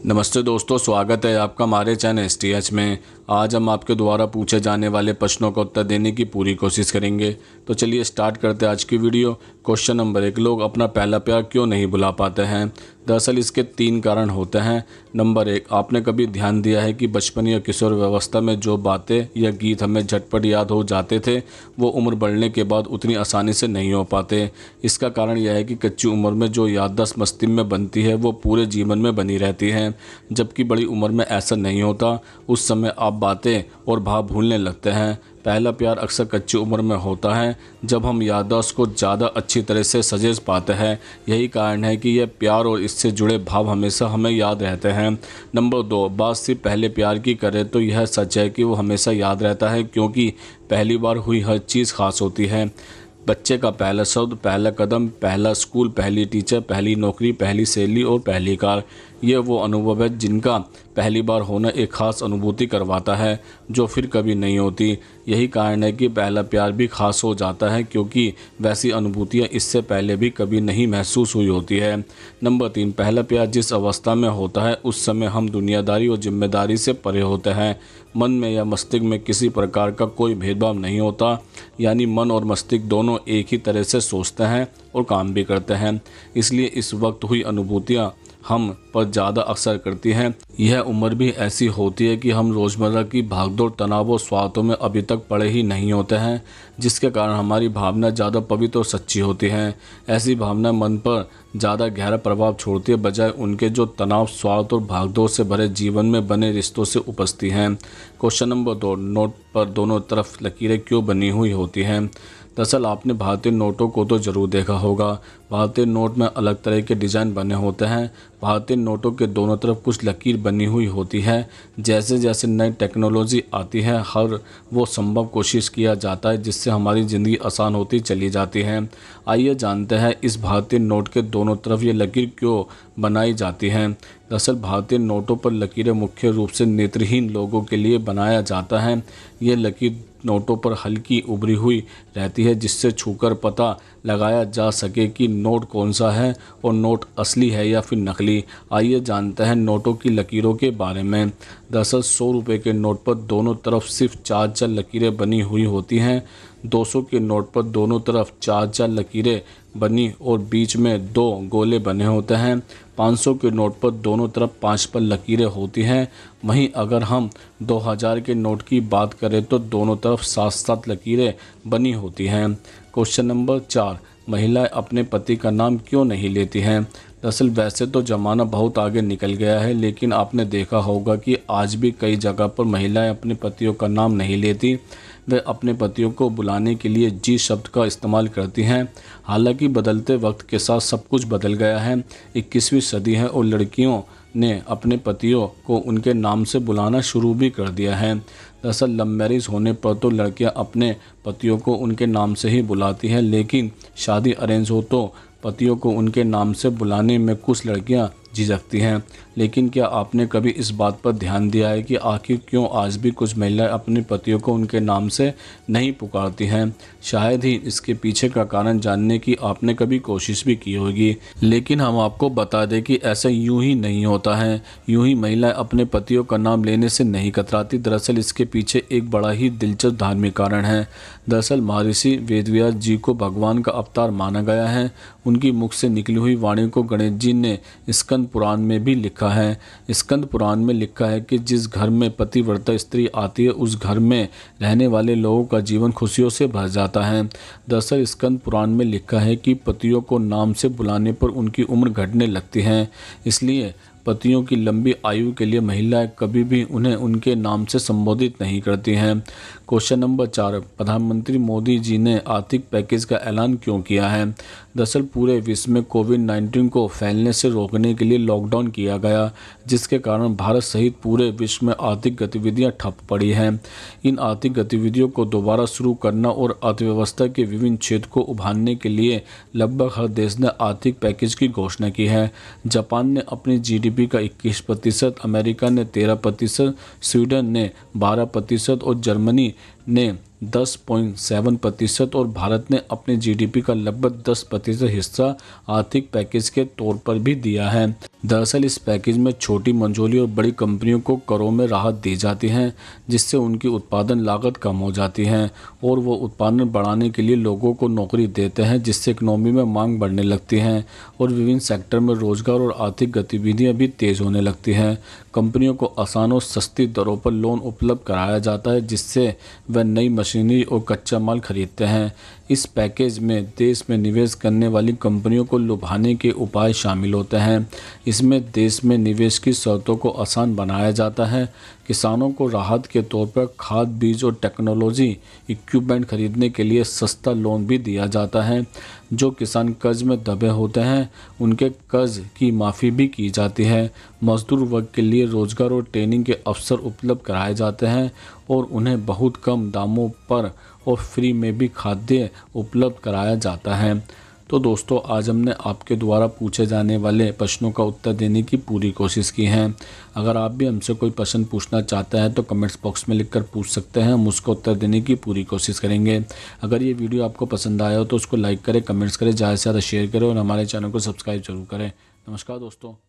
नमस्ते दोस्तों, स्वागत है आपका हमारे चैनल STH में। आज हम आपके द्वारा पूछे जाने वाले प्रश्नों का उत्तर देने की पूरी कोशिश करेंगे। तो चलिए स्टार्ट करते हैं आज की वीडियो। क्वेश्चन नंबर 1, लोग अपना पहला प्यार क्यों नहीं भुला पाते हैं? दरअसल इसके 3 कारण होते हैं। नंबर 1, आपने कभी ध्यान दिया है कि बचपन या किशोर व्यवस्था में जो बातें या गीत हमें झटपट याद हो जाते थे, वो उम्र बढ़ने के बाद उतनी आसानी से नहीं हो पाते। इसका कारण यह है कि कच्ची उम्र में जो याददाश्त मस्तिष्क में बनती है वो पूरे जीवन में बनी रहती है, जबकि बड़ी उम्र में ऐसा नहीं होता। उस समय आप बातें और भाव भूलने लगते हैं। पहला प्यार अक्सर कच्ची उम्र में होता है, जब हम याददाश्त को ज़्यादा अच्छी तरह से सजेज पाते हैं। यही कारण है कि यह प्यार और इससे जुड़े भाव हमेशा हमें याद रहते हैं। नंबर 2, बात सिर्फ पहले प्यार की करें तो यह सच है कि वो हमेशा याद रहता है, क्योंकि पहली बार हुई हर चीज़ खास होती है। बच्चे का पहला शब्द, पहला कदम, पहला स्कूल, पहली टीचर, पहली नौकरी, पहली सहेली और पहली कार, ये वो अनुभव है जिनका पहली बार होना एक खास अनुभूति करवाता है, जो फिर कभी नहीं होती। यही कारण है कि पहला प्यार भी खास हो जाता है, क्योंकि वैसी अनुभूतियाँ इससे पहले भी कभी नहीं महसूस हुई होती है। नंबर 3, पहला प्यार जिस अवस्था में होता है उस समय हम दुनियादारी और जिम्मेदारी से परे होते हैं। मन में या मस्तिष्क में किसी प्रकार का कोई भेदभाव नहीं होता, यानी मन और मस्तिष्क दोनों एक ही तरह से सोचते हैं और काम भी करते हैं। इसलिए इस वक्त हुई अनुभूतियाँ हम पर ज़्यादा असर करती हैं। यह उम्र भी ऐसी होती है कि हम रोज़मर्रा की भागदौड़, तनाव और स्वार्थों में अभी तक पड़े ही नहीं होते हैं, जिसके कारण हमारी भावना ज़्यादा पवित्र और सच्ची होती हैं। ऐसी भावना मन पर ज़्यादा गहरा प्रभाव छोड़ती है, बजाय उनके जो तनाव, स्वार्थ और भागदौड़ से भरे जीवन में बने रिश्तों से उपजती हैं। क्वेश्चन नंबर 2, नोट पर दोनों तरफ लकीरें क्यों बनी हुई होती हैं? दरअसल आपने भारतीय नोटों को तो ज़रूर देखा होगा। भारतीय नोट में अलग तरह के डिज़ाइन बने होते हैं। भारतीय नोटों के दोनों तरफ कुछ लकीर बनी हुई होती है। जैसे जैसे नई टेक्नोलॉजी आती है, हर वो संभव कोशिश किया जाता है जिससे हमारी ज़िंदगी आसान होती चली जाती है। आइए जानते हैं इस भारतीय नोट के दोनों तरफ ये लकीर क्यों बनाई जाती हैं। दरअसल भारतीय नोटों पर लकीरें मुख्य रूप से नेत्रहीन लोगों के लिए बनाया जाता है। ये लकीर नोटों पर हल्की उभरी हुई रहती है, जिससे छूकर पता लगाया जा सके कि नोट कौन सा है और नोट असली है या फिर नकली। आइए जानते हैं नोटों की लकीरों के बारे में। दरअसल 100 रुपये के नोट पर दोनों तरफ सिर्फ 4 लकीरें बनी हुई होती हैं। 200 के नोट पर दोनों तरफ 4 लकीरें बनी और बीच में 2 गोले बने होते हैं। 500 के नोट पर दोनों तरफ 5 पर लकीरें होती हैं। वहीं अगर हम 2000 के नोट की बात करें तो दोनों तरफ 7 लकीरें बनी होती हैं। क्वेश्चन नंबर 4, महिलाएं अपने पति का नाम क्यों नहीं लेती हैं? दरअसल वैसे तो ज़माना बहुत आगे निकल गया है, लेकिन आपने देखा होगा कि आज भी कई जगह पर महिलाएं अपने पतियों का नाम नहीं लेती। वे अपने पतियों को बुलाने के लिए जी शब्द का इस्तेमाल करती हैं। हालांकि बदलते वक्त के साथ सब कुछ बदल गया है। 21वीं सदी है और लड़कियों ने अपने पतियों को उनके नाम से बुलाना शुरू भी कर दिया है। दरअसल लव मैरिज होने पर तो लड़कियां अपने पतियों को उनके नाम से ही बुलाती हैं, लेकिन शादी अरेंज हो तो पतियों को उनके नाम से बुलाने में कुछ लड़कियां झिझकती हैं। लेकिन क्या आपने कभी इस बात पर ध्यान दिया है कि आखिर क्यों आज भी कुछ महिलाएं अपने पतियों को उनके नाम से नहीं पुकारती हैं? शायद ही इसके पीछे का कारण जानने की आपने कभी कोशिश भी की होगी, लेकिन हम आपको बता दें कि ऐसा यूं ही नहीं होता है। यूं ही महिलाएं अपने पतियों का नाम लेने से नहीं कतराती। दरअसल इसके पीछे एक बड़ा ही दिलचस्प धार्मिक कारण है। दरअसल महर्षि वेदव्यास जी को भगवान का अवतार माना गया है। उनकी मुख से निकली हुई वाणी को गणेश जी ने स्कंद पुराण में भी लिखा है। स्कंद पुराण में लिखा है कि जिस घर में पतिव्रता स्त्री आती है उस घर में रहने वाले लोगों का जीवन खुशियों से भर जाता है। दरअसल स्कंद पुराण में लिखा है कि पतियों को नाम से बुलाने पर उनकी उम्र घटने लगती है। इसलिए पतियों की लंबी आयु के लिए महिलाएं कभी भी उन्हें उनके नाम से संबोधित नहीं करती हैं। क्वेश्चन नंबर 4, प्रधानमंत्री मोदी जी ने आर्थिक पैकेज का ऐलान क्यों किया है? दरअसल पूरे विश्व में कोविड-19 को फैलने से रोकने के लिए लॉकडाउन किया गया, जिसके कारण भारत सहित पूरे विश्व में आर्थिक गतिविधियां ठप पड़ी हैं। इन आर्थिक गतिविधियों को दोबारा शुरू करना और अर्थव्यवस्था के विभिन्न क्षेत्र को उभारने के लिए लगभग हर देश ने आर्थिक पैकेज की घोषणा की है। जापान ने अपनी GDP का 21%, अमेरिका ने 13%, स्वीडन ने 12% और जर्मनी ने 10.7% और भारत ने अपने जीडीपी का लगभग 10% हिस्सा आर्थिक पैकेज के तौर पर भी दिया है। दरअसल इस पैकेज में छोटी, मंझोली और बड़ी कंपनियों को करों में राहत दी जाती है, जिससे उनकी उत्पादन लागत कम हो जाती है और वो उत्पादन बढ़ाने के लिए लोगों को नौकरी देते हैं, जिससे इकनॉमी में मांग बढ़ने लगती है और विभिन्न सेक्टर में रोजगार और आर्थिक गतिविधियां भी तेज होने लगती हैं। कंपनियों को आसान और सस्ती दरों पर लोन उपलब्ध कराया जाता है, जिससे वह नई मशीनरी और कच्चा माल खरीदते हैं। इस पैकेज में देश में निवेश करने वाली कंपनियों को लुभाने के उपाय शामिल होते हैं। इसमें देश में निवेश की शर्तों को आसान बनाया जाता है। किसानों को राहत के तौर पर खाद, बीज और टेक्नोलॉजी इक्विपमेंट खरीदने के लिए सस्ता लोन भी दिया जाता है। जो किसान कर्ज में दबे होते हैं उनके कर्ज की माफ़ी भी की जाती है। मजदूर वर्ग के लिए रोजगार और ट्रेनिंग के अवसर उपलब्ध कराए जाते हैं और उन्हें बहुत कम दामों पर और फ्री में भी खाद्य उपलब्ध कराया जाता है। तो दोस्तों, आज हमने आपके द्वारा पूछे जाने वाले प्रश्नों का उत्तर देने की पूरी कोशिश की है। अगर आप भी हमसे कोई प्रश्न पूछना चाहते हैं तो कमेंट्स बॉक्स में लिखकर पूछ सकते हैं, हम उसका उत्तर देने की पूरी कोशिश करेंगे। अगर ये वीडियो आपको पसंद आया हो तो उसको लाइक करें, कमेंट्स करें, ज़्यादा से ज़्यादा शेयर करें और हमारे चैनल को सब्सक्राइब जरूर करें। नमस्कार दोस्तों।